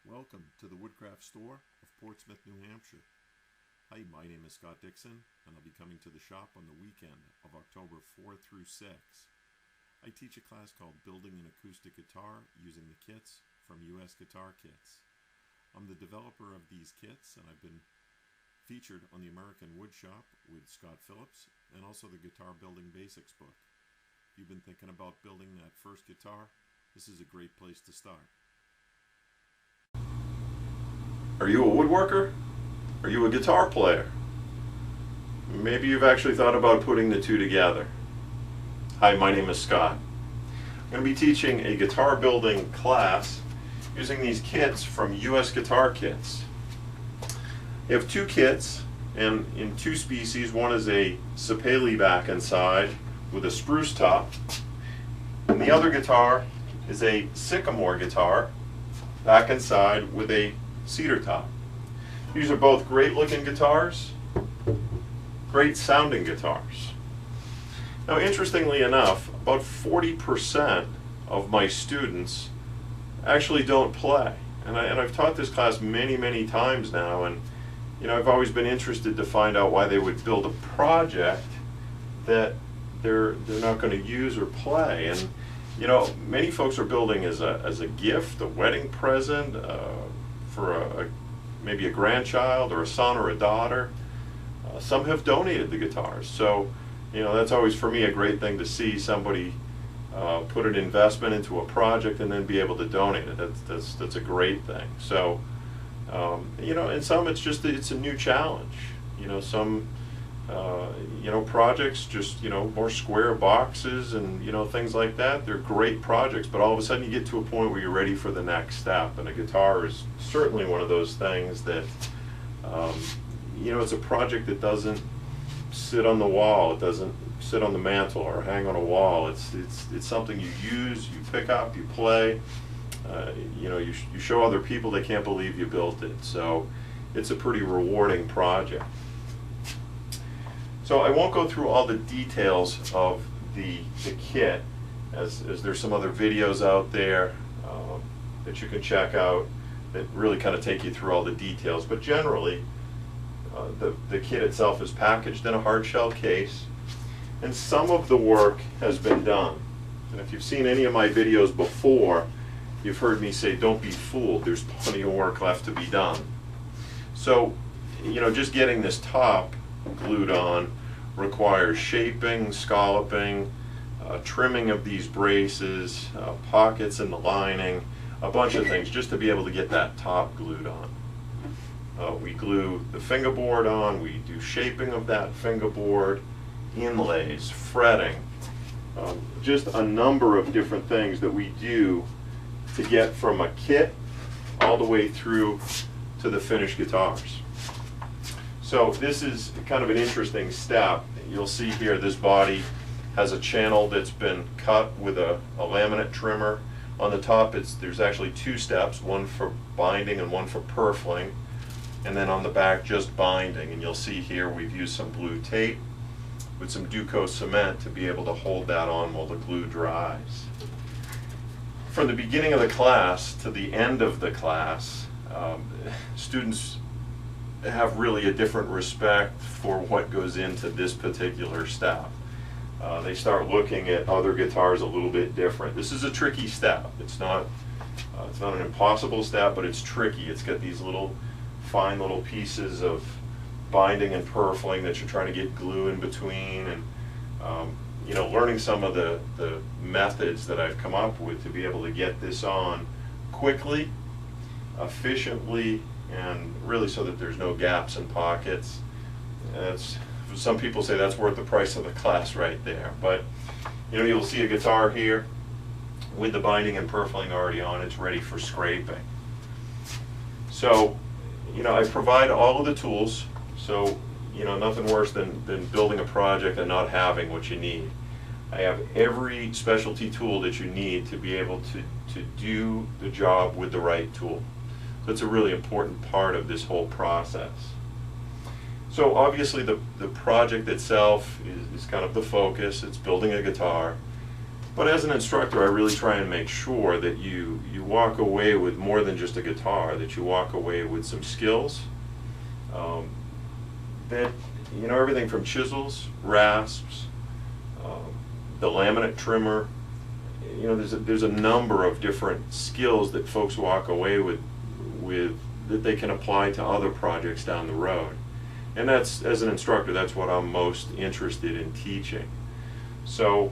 Welcome to the Woodcraft store of Portsmouth, New Hampshire. Hi, my name is Scott Dixon, and I'll be coming to the shop on the weekend of October 4 through 6. I teach a class called Building an Acoustic Guitar using the kits from US Guitar Kits. I'm the developer of these kits, and I've been featured on the American Woodshop with Scott Phillips and also the Guitar Building Basics book. If you've been thinking about building that first guitar, this is a great place to start. Are you a woodworker? Are you a guitar player? Maybe you've actually thought about putting the two together. Hi, my name is Scott. I'm going to be teaching a guitar building class using these kits from US Guitar Kits. You have two kits, and in two species. One is a sapele back and side with a spruce top, and the other guitar is a sycamore guitar back and side with a cedar top. These are both great looking guitars, great sounding guitars. Now, interestingly enough, about 40% of my students actually don't play. And I've taught this class many times now, and I've always been interested to find out why they would build a project that they're not going to use or play. And many folks are building as a gift, a wedding present, for maybe a grandchild or a son or a daughter. Some have donated the guitars, so that's always for me a great thing to see somebody put an investment into a project and then be able to donate it. That's a great thing. So and some it's a new challenge. Some projects just more square boxes and things like that. They're great projects, but all of a sudden you get to a point where you're ready for the next step, and a guitar is certainly one of those things that it's a project that doesn't sit on the wall, it doesn't sit on the mantle or hang on a wall. It's something you use, you pick up, you play. You show other people, they can't believe you built it. So it's a pretty rewarding project. So I won't go through all the details of the kit, as there's some other videos out there that you can check out that really kind of take you through all the details. But generally, the kit itself is packaged in a hard shell case, and some of the work has been done. And if you've seen any of my videos before, you've heard me say, don't be fooled, there's plenty of work left to be done. So, just getting this top glued on requires shaping, scalloping, trimming of these braces, pockets in the lining, a bunch of things just to be able to get that top glued on. We glue the fingerboard on, we do shaping of that fingerboard, inlays, fretting, just a number of different things that we do to get from a kit all the way through to the finished guitars. So this is kind of an interesting step. You'll see here this body has a channel that's been cut with a laminate trimmer. On the top there's actually two steps, one for binding and one for purfling, and then on the back just binding. And you'll see here we've used some blue tape with some Duco cement to be able to hold that on while the glue dries. From the beginning of the class to the end of the class, students have really a different respect for what goes into this particular step. They start looking at other guitars a little bit different. This is a tricky step. It's not an impossible step, but it's tricky. It's got these fine little pieces of binding and purfling that you're trying to get glue in between, and learning some of the methods that I've come up with to be able to get this on quickly, efficiently, and really so that there's no gaps and pockets. Some people say that's worth the price of the class right there. But you'll see a guitar here with the binding and purfling already on. It's ready for scraping. So I provide all of the tools. So nothing worse than building a project and not having what you need. I have every specialty tool that you need to be able to do the job with the right tool. That's a really important part of this whole process. So obviously the project itself is kind of the focus. It's building a guitar. But as an instructor, I really try and make sure that you walk away with more than just a guitar, that you walk away with some skills. That, you know, everything from chisels, rasps, the laminate trimmer, you know, there's a number of different skills that folks walk away with that they can apply to other projects down the road. And that's, as an instructor, that's what I'm most interested in teaching. So,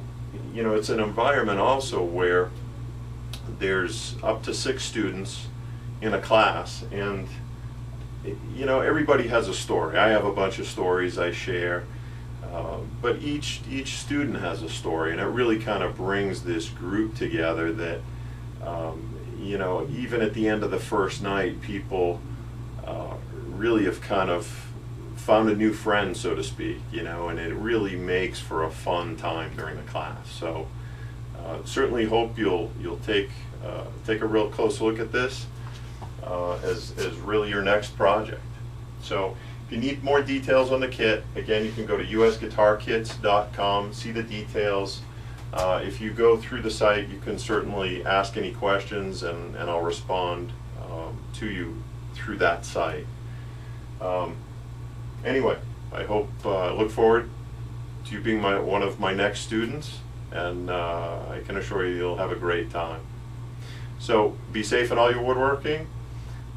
you know, it's an environment also where there's up to 6 students in a class, and you know, everybody has a story. I have a bunch of stories I share, but each student has a story, and it really kind of brings this group together that, you know, even at the end of the first night, people really have kind of found a new friend, so to speak, you know, and it really makes for a fun time during the class. So certainly hope you'll take a real close look at this as really your next project. So if you need more details on the kit, again, you can go to usguitarkits.com, see the details. If you go through the site, you can certainly ask any questions, and I'll respond to you through that site. Anyway, I look forward to you being one of my next students, and I can assure you you'll have a great time. So be safe in all your woodworking,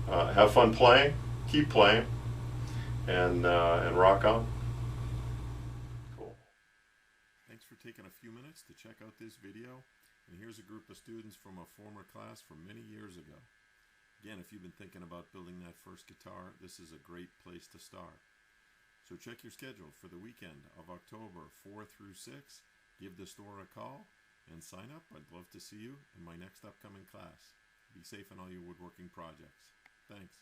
have fun playing, keep playing, and rock on. Cool. Thanks for taking a few minutes to check out this video. And here's a group of students from a former class from many years ago. Again, if you've been thinking about building that first guitar, this is a great place to start. So check your schedule for the weekend of October 4 through 6. Give the store a call and sign up. I'd love to see you in my next upcoming class. Be safe in all your woodworking projects. Thanks.